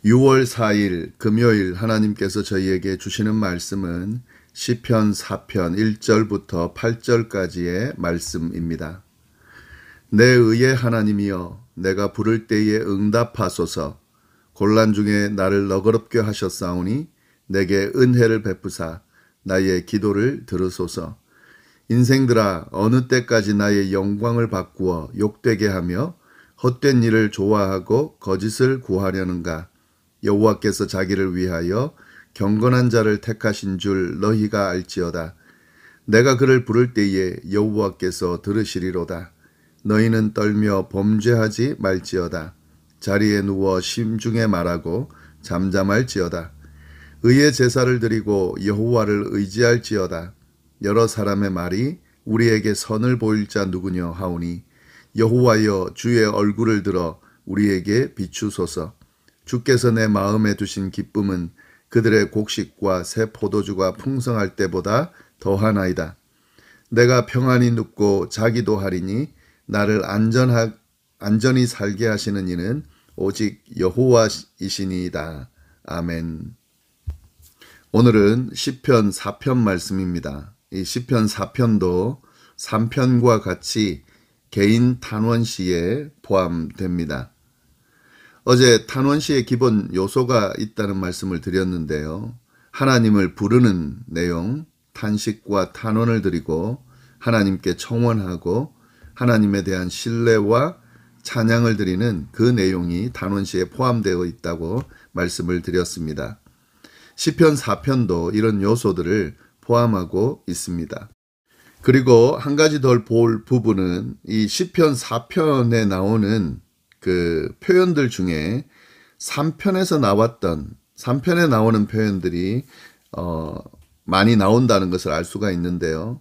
6월 4일 금요일 하나님께서 저희에게 주시는 말씀은 시편 4편 1절부터 8절까지의 말씀입니다. 내 의의 하나님이여 내가 부를 때에 응답하소서. 곤란 중에 나를 너그럽게 하셨사오니 내게 은혜를 베푸사 나의 기도를 들으소서. 인생들아 어느 때까지 나의 영광을 바꾸어 욕되게 하며 헛된 일을 좋아하고 거짓을 구하려는가. 여호와께서 자기를 위하여 경건한 자를 택하신 줄 너희가 알지어다. 내가 그를 부를 때에 여호와께서 들으시리로다. 너희는 떨며 범죄하지 말지어다. 자리에 누워 심중에 말하고 잠잠할지어다. 의의 제사를 드리고 여호와를 의지할지어다. 여러 사람의 말이 우리에게 선을 보일 자 누구냐 하오니 여호와여 주의 얼굴을 들어 우리에게 비추소서. 주께서 내 마음에 두신 기쁨은 그들의 곡식과 새 포도주가 풍성할 때보다 더하나이다. 내가 평안히 눕고 자기도 하리니 나를 안전히 살게 하시는 이는 오직 여호와이시니이다. 아멘. 오늘은 시편 4편 말씀입니다. 이 시편 4편도 3편과 같이 개인 탄원시에 포함됩니다. 어제 탄원시의 기본 요소가 있다는 말씀을 드렸는데요. 하나님을 부르는 내용, 탄식과 탄원을 드리고 하나님께 청원하고 하나님에 대한 신뢰와 찬양을 드리는 그 내용이 탄원시에 포함되어 있다고 말씀을 드렸습니다. 시편 4편도 이런 요소들을 포함하고 있습니다. 그리고 한 가지 더 볼 부분은 이 시편 4편에 나오는 그 표현들 중에 3편에서 나왔던 3편에 나오는 표현들이 많이 나온다는 것을 알 수가 있는데요.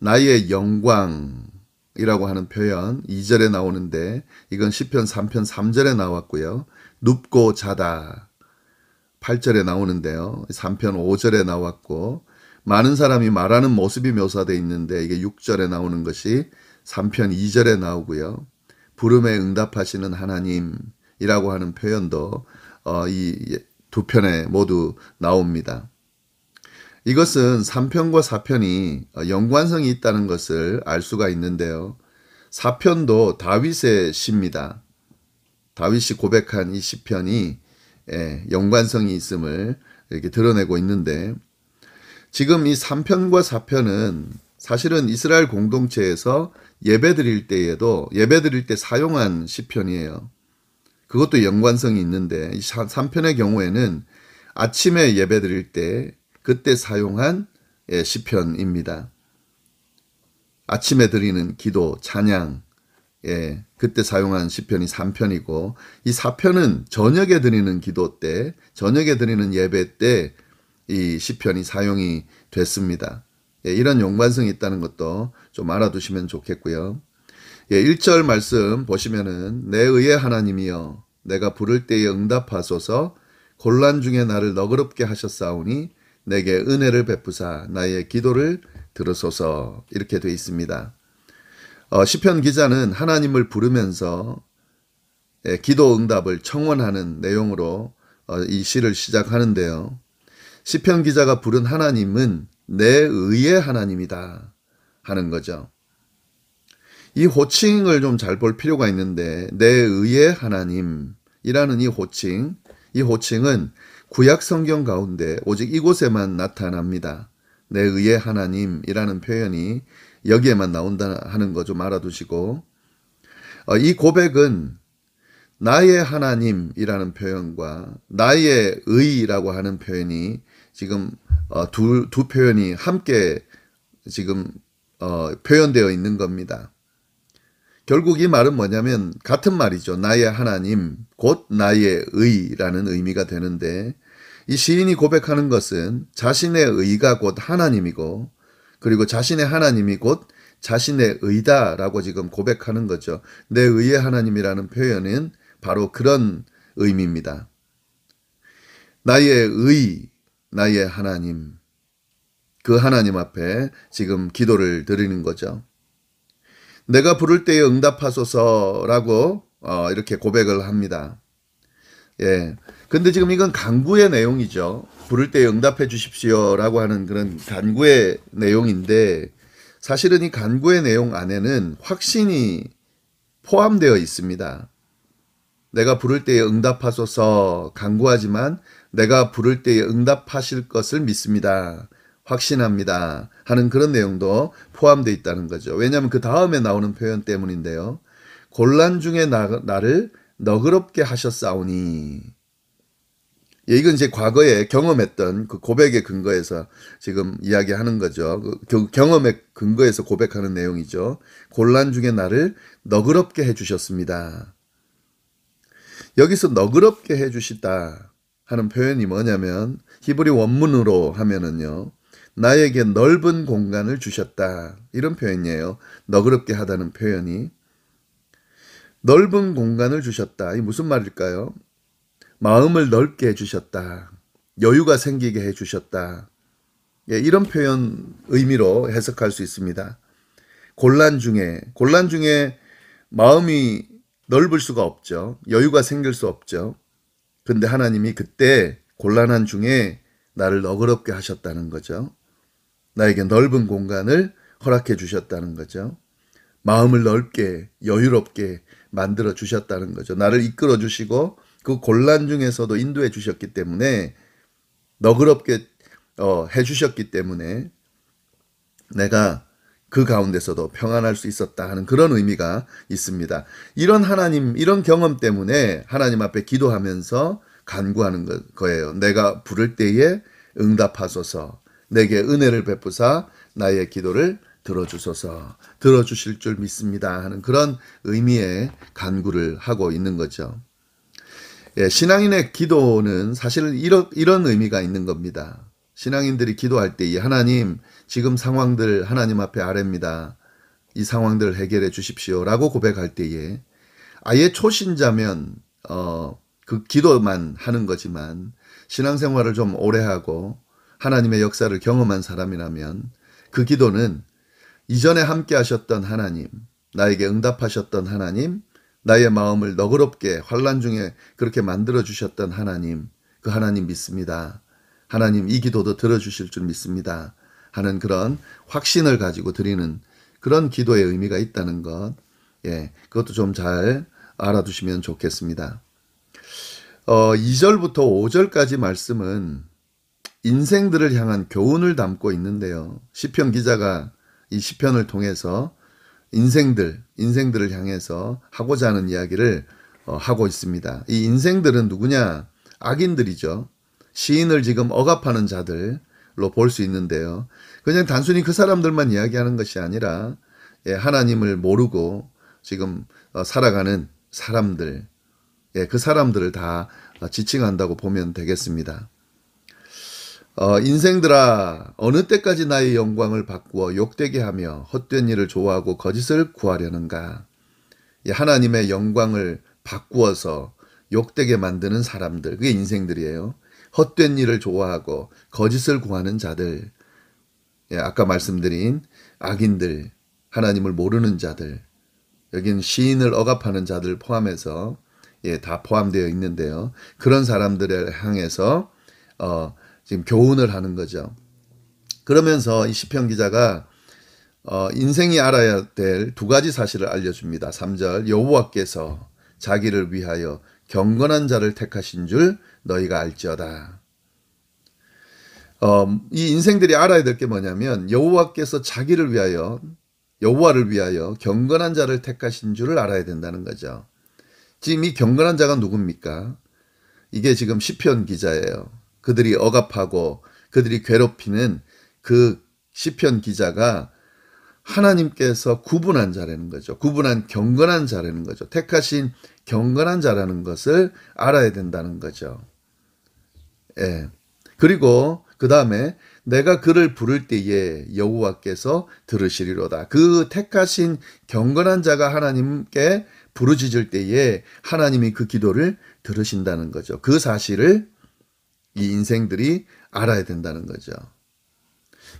나의 영광이라고 하는 표현 2절에 나오는데 이건 시편 3편 3절에 나왔고요. 눕고 자다 8절에 나오는데요. 3편 5절에 나왔고 많은 사람이 말하는 모습이 묘사되어 있는데 이게 6절에 나오는 것이 3편 2절에 나오고요. 부름에 응답하시는 하나님이라고 하는 표현도 이 두 편에 모두 나옵니다. 이것은 3편과 4편이 연관성이 있다는 것을 알 수가 있는데요. 4편도 다윗의 시입니다. 다윗이 고백한 이 시편이 연관성이 있음을 이렇게 드러내고 있는데 지금 이 3편과 4편은 사실은 이스라엘 공동체에서 예배 드릴 때 사용한 시편이에요. 그것도 연관성이 있는데 이 3편의 경우에는 아침에 예배 드릴 때 그때 사용한 시편입니다. 아침에 드리는 기도, 찬양, 그때 사용한 시편이 3편이고 이 4편은 저녁에 드리는 기도 때, 저녁에 드리는 예배 때 이 시편이 사용이 됐습니다. 이런 연관성이 있다는 것도 좀 알아두시면 좋겠고요. 1절 말씀 보시면은 내 의의 하나님이여 내가 부를 때에 응답하소서. 곤란 중에 나를 너그럽게 하셨사오니 내게 은혜를 베푸사 나의 기도를 들으소서. 이렇게 되어 있습니다. 시편 기자는 하나님을 부르면서 기도 응답을 청원하는 내용으로 이 시를 시작하는데요. 시편 기자가 부른 하나님은 내 의의 하나님이다 하는 거죠. 이 호칭을 좀 잘 볼 필요가 있는데 내 의의 하나님이라는 이 호칭은 구약 성경 가운데 오직 이곳에만 나타납니다. 내 의의 하나님이라는 표현이 여기에만 나온다 하는 거 좀 알아두시고 이 고백은 나의 하나님이라는 표현과 나의 의라고 하는 표현이 지금 두 표현이 함께 지금 표현되어 있는 겁니다. 결국 이 말은 뭐냐면 같은 말이죠. 나의 하나님, 곧 나의 의라는 의미가 되는데 이 시인이 고백하는 것은 자신의 의가 곧 하나님이고 그리고 자신의 하나님이 곧 자신의 의다라고 지금 고백하는 거죠. 내 의의 하나님이라는 표현은 바로 그런 의미입니다. 나의 의, 나의 하나님, 그 하나님 앞에 지금 기도를 드리는 거죠. 내가 부를 때에 응답하소서라고 이렇게 고백을 합니다. 예. 근데 지금 이건 간구의 내용이죠. 부를 때 응답해 주십시오라고 하는 그런 간구의 내용인데 사실은 이 간구의 내용 안에는 확신이 포함되어 있습니다. 내가 부를 때에 응답하소서 간구하지만 내가 부를 때에 응답하실 것을 믿습니다. 확신합니다. 하는 그런 내용도 포함되어 있다는 거죠. 왜냐하면 그 다음에 나오는 표현 때문인데요. 곤란 중에 나를 너그럽게 하셨사오니. 예, 이건 이제 과거에 경험했던 그 고백의 근거에서 지금 이야기하는 거죠. 그 경험의 근거에서 고백하는 내용이죠. 곤란 중에 나를 너그럽게 해주셨습니다. 여기서 너그럽게 해주시다 하는 표현이 뭐냐면 히브리 원문으로 하면은요. 나에게 넓은 공간을 주셨다. 이런 표현이에요. 너그럽게 하다는 표현이. 넓은 공간을 주셨다. 이 무슨 말일까요? 마음을 넓게 해주셨다. 여유가 생기게 해주셨다. 예, 이런 표현 의미로 해석할 수 있습니다. 곤란 중에 마음이 넓을 수가 없죠. 여유가 생길 수 없죠. 근데 하나님이 그때 곤란한 중에 나를 너그럽게 하셨다는 거죠. 나에게 넓은 공간을 허락해 주셨다는 거죠. 마음을 넓게 여유롭게 만들어 주셨다는 거죠. 나를 이끌어 주시고 그 곤란 중에서도 인도해 주셨기 때문에 너그럽게 해 주셨기 때문에 내가 그 가운데서도 평안할 수 있었다 하는 그런 의미가 있습니다. 이런 이런 경험 때문에 하나님 앞에 기도하면서 간구하는 거예요. 내가 부를 때에 응답하소서. 내게 은혜를 베푸사 나의 기도를 들어주소서. 들어주실 줄 믿습니다 하는 그런 의미의 간구를 하고 있는 거죠. 예, 신앙인의 기도는 사실 이런 의미가 있는 겁니다. 신앙인들이 기도할 때에 하나님 지금 상황들 하나님 앞에 아뢰입니다. 이 상황들을 해결해 주십시오라고 고백할 때에 아예 초신자면 그 기도만 하는 거지만 신앙생활을 좀 오래 하고 하나님의 역사를 경험한 사람이라면 그 기도는 이전에 함께 하셨던 하나님, 나에게 응답하셨던 하나님, 나의 마음을 너그럽게 환난 중에 그렇게 만들어 주셨던 하나님, 그 하나님 믿습니다. 하나님 이 기도도 들어주실 줄 믿습니다. 하는 그런 확신을 가지고 드리는 그런 기도의 의미가 있다는 것, 예, 그것도 좀 잘 알아두시면 좋겠습니다. 2절부터 5절까지 말씀은 인생들을 향한 교훈을 담고 있는데요. 시편 기자가 이 시편을 통해서 인생들을 향해서 하고자 하는 이야기를 하고 있습니다. 이 인생들은 누구냐? 악인들이죠. 시인을 지금 억압하는 자들로 볼 수 있는데요. 그냥 단순히 그 사람들만 이야기하는 것이 아니라 하나님을 모르고 지금 살아가는 사람들, 그 사람들을 다 지칭한다고 보면 되겠습니다. 인생들아 어느 때까지 나의 영광을 바꾸어 욕되게 하며 헛된 일을 좋아하고 거짓을 구하려는가. 하나님의 영광을 바꾸어서 욕되게 만드는 사람들, 그게 인생들이에요. 헛된 일을 좋아하고 거짓을 구하는 자들, 아까 말씀드린 악인들, 하나님을 모르는 자들, 여기는 시인을 억압하는 자들 포함해서 다 포함되어 있는데요. 그런 사람들을 향해서 지금 교훈을 하는 거죠. 그러면서 이 시편 기자가 인생이 알아야 될 두 가지 사실을 알려줍니다. 3절 여호와께서 자기를 위하여 경건한 자를 택하신 줄 너희가 알지어다. 이 인생들이 알아야 될 게 뭐냐면 여호와께서 여호와를 위하여 경건한 자를 택하신 줄을 알아야 된다는 거죠. 지금 이 경건한 자가 누굽니까? 이게 지금 시편 기자예요. 그들이 억압하고 그들이 괴롭히는 그 시편 기자가 하나님께서 구분한 자라는 거죠. 구분한 경건한 자라는 거죠. 택하신 경건한 자라는 것을 알아야 된다는 거죠. 예. 그리고 그 다음에 내가 그를 부를 때에 여호와께서 들으시리로다. 그 택하신 경건한 자가 하나님께 부르짖을 때에 하나님이 그 기도를 들으신다는 거죠. 그 사실을 이 인생들이 알아야 된다는 거죠.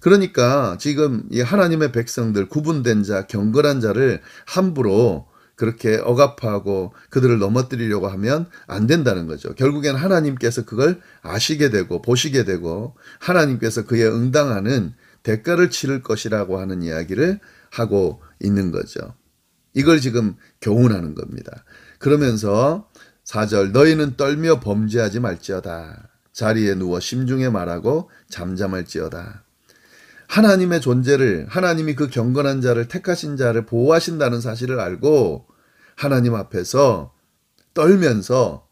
그러니까 지금 이 하나님의 백성들, 구분된 자, 경건한 자를 함부로 그렇게 억압하고 그들을 넘어뜨리려고 하면 안 된다는 거죠. 결국엔 하나님께서 그걸 아시게 되고 보시게 되고 하나님께서 그에 응당하는 대가를 치를 것이라고 하는 이야기를 하고 있는 거죠. 이걸 지금 교훈하는 겁니다. 그러면서 4절 너희는 떨며 범죄하지 말지어다. 자리에 누워 심중에 말하고 잠잠할지어다. 하나님의 존재를 하나님이 그 경건한 자를 택하신 자를 보호하신다는 사실을 알고 하나님 앞에서 떨면서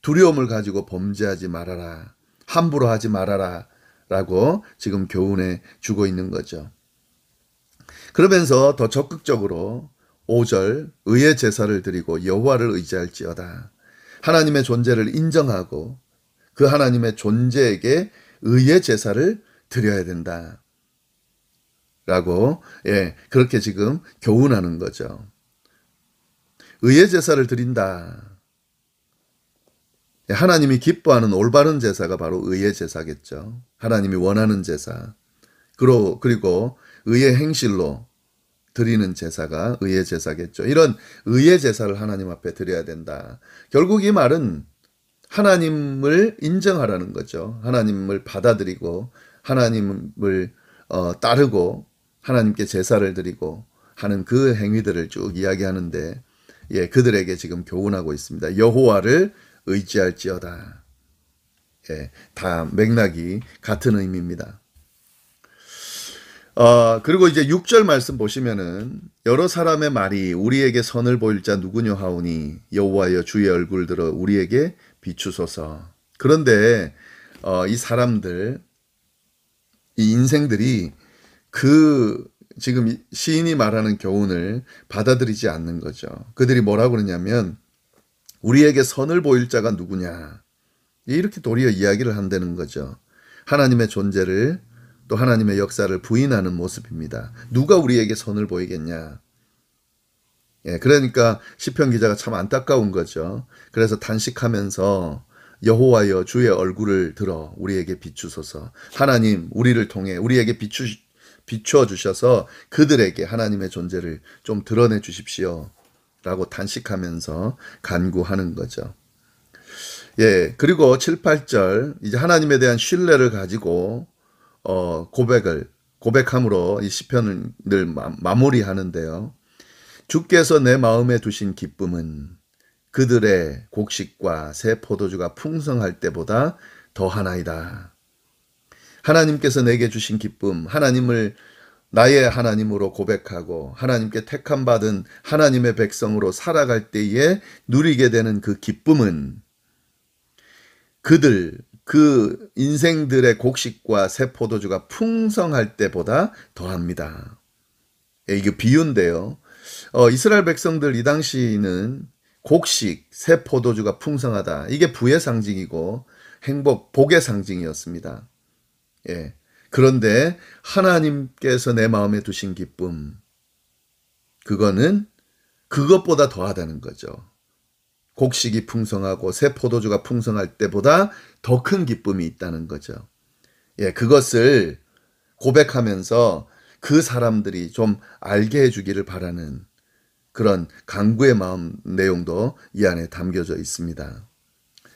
두려움을 가지고 범죄하지 말아라. 함부로 하지 말아라. 라고 지금 교훈해 주고 있는 거죠. 그러면서 더 적극적으로 5절 의의 제사를 드리고 여호와를 의지할지어다. 하나님의 존재를 인정하고 그 하나님의 존재에게 의의 제사를 드려야 된다. 라고 그렇게 지금 교훈하는 거죠. 의의 제사를 드린다. 하나님이 기뻐하는 올바른 제사가 바로 의의 제사겠죠. 하나님이 원하는 제사. 그리고 의의 행실로 드리는 제사가 의의 제사겠죠. 이런 의의 제사를 하나님 앞에 드려야 된다. 결국 이 말은 하나님을 인정하라는 거죠. 하나님을 받아들이고 하나님을 따르고 하나님께 제사를 드리고 하는 그 행위들을 쭉 이야기하는데 그들에게 지금 교훈하고 있습니다. 여호와를 의지할지어다. 다 맥락이 같은 의미입니다. 그리고 이제 6절 말씀 보시면은 여러 사람의 말이 우리에게 선을 보일 자 누구냐 하오니 여호와여 주의 얼굴 들어 우리에게 비추소서. 그런데 이 사람들 이 인생들이 그 지금 시인이 말하는 교훈을 받아들이지 않는 거죠. 그들이 뭐라고 그러냐면 우리에게 선을 보일 자가 누구냐 이렇게 도리어 이야기를 한다는 거죠. 하나님의 존재를 또 하나님의 역사를 부인하는 모습입니다. 누가 우리에게 선을 보이겠냐. 그러니까 시편 기자가 참 안타까운 거죠. 그래서 단식하면서 여호와여 주의 얼굴을 들어 우리에게 비추소서. 하나님 우리를 통해 우리에게 비추어 주셔서 그들에게 하나님의 존재를 좀 드러내 주십시오. 라고 단식하면서 간구하는 거죠. 그리고 7, 8절 이제 하나님에 대한 신뢰를 가지고 고백함으로 이 시편을 늘 마무리하는데요. 주께서 내 마음에 두신 기쁨은 그들의 곡식과 새 포도주가 풍성할 때보다 더하나이다. 하나님께서 내게 주신 기쁨, 하나님을 나의 하나님으로 고백하고 하나님께 택함 받은 하나님의 백성으로 살아갈 때에 누리게 되는 그 기쁨은 그 인생들의 곡식과 새 포도주가 풍성할 때보다 더합니다. 이게 비유인데요. 이스라엘 백성들 이 당시는 곡식, 새 포도주가 풍성하다. 이게 부의 상징이고 행복, 복의 상징이었습니다. 그런데 하나님께서 내 마음에 두신 기쁨, 그거는 그것보다 더하다는 거죠. 곡식이 풍성하고 새 포도주가 풍성할 때보다 더 큰 기쁨이 있다는 거죠. 그것을 고백하면서 그 사람들이 좀 알게 해주기를 바라는 그런 간구의 마음 내용도 이 안에 담겨져 있습니다.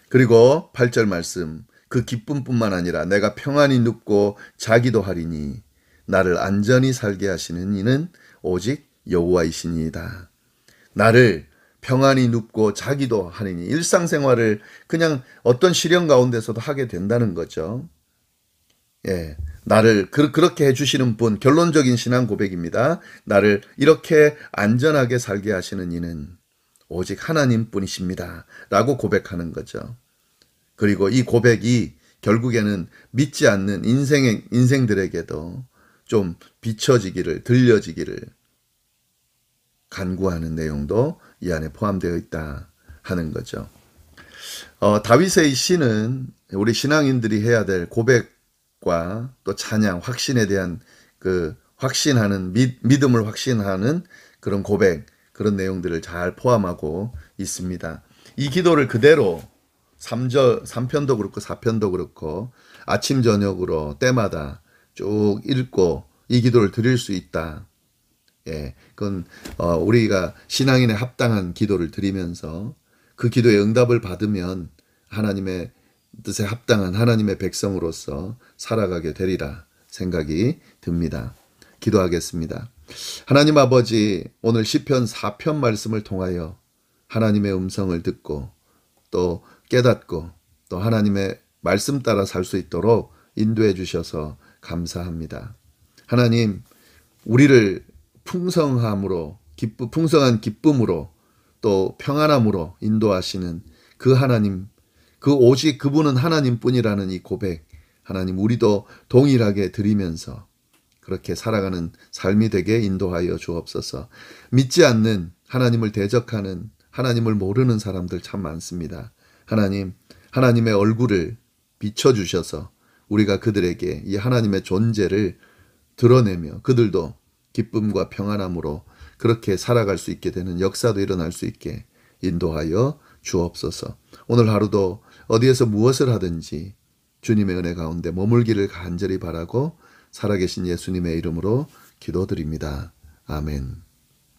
그리고 8절 말씀, 그 기쁨뿐만 아니라 내가 평안히 눕고 자기도 하리니 나를 안전히 살게 하시는 이는 오직 여호와이시니이다. 나를 평안히 눕고 자기도 하리니 일상생활을 그냥 어떤 시련 가운데서도 하게 된다는 거죠. 나를 그렇게 해주시는 분, 결론적인 신앙 고백입니다. 나를 이렇게 안전하게 살게 하시는 이는 오직 하나님뿐이십니다. 라고 고백하는 거죠. 그리고 이 고백이 결국에는 믿지 않는 인생들에게도 좀 비춰지기를, 들려지기를 간구하는 내용도 이 안에 포함되어 있다 하는 거죠. 다윗의 이 시는 우리 신앙인들이 해야 될 고백과 또 찬양, 확신에 대한 그 확신하는 믿음을 확신하는 그런 고백, 그런 내용들을 잘 포함하고 있습니다. 이 기도를 그대로 3편도 그렇고 4편도 그렇고 아침 저녁으로 때마다 쭉 읽고 이 기도를 드릴 수 있다. 예, 그건 우리가 신앙인에 합당한 기도를 드리면서 그 기도의 응답을 받으면 하나님의 뜻에 합당한 하나님의 백성으로서 살아가게 되리라 생각이 듭니다. 기도하겠습니다. 하나님 아버지, 오늘 시편 4편 말씀을 통하여 하나님의 음성을 듣고 또 깨닫고 또 하나님의 말씀 따라 살 수 있도록 인도해 주셔서 감사합니다. 하나님, 우리를 풍성함으로 풍성한 기쁨으로 또 평안함으로 인도하시는 그 하나님, 그 오직 그분은 하나님뿐이라는 이 고백, 하나님 우리도 동일하게 드리면서 그렇게 살아가는 삶이 되게 인도하여 주옵소서. 믿지 않는 하나님을 대적하는 하나님을 모르는 사람들 참 많습니다. 하나님, 하나님의 얼굴을 비춰주셔서 우리가 그들에게 이 하나님의 존재를 드러내며 그들도 기쁨과 평안함으로 그렇게 살아갈 수 있게 되는 역사도 일어날 수 있게 인도하여 주옵소서. 오늘 하루도 어디에서 무엇을 하든지 주님의 은혜 가운데 머물기를 간절히 바라고 살아계신 예수님의 이름으로 기도드립니다. 아멘.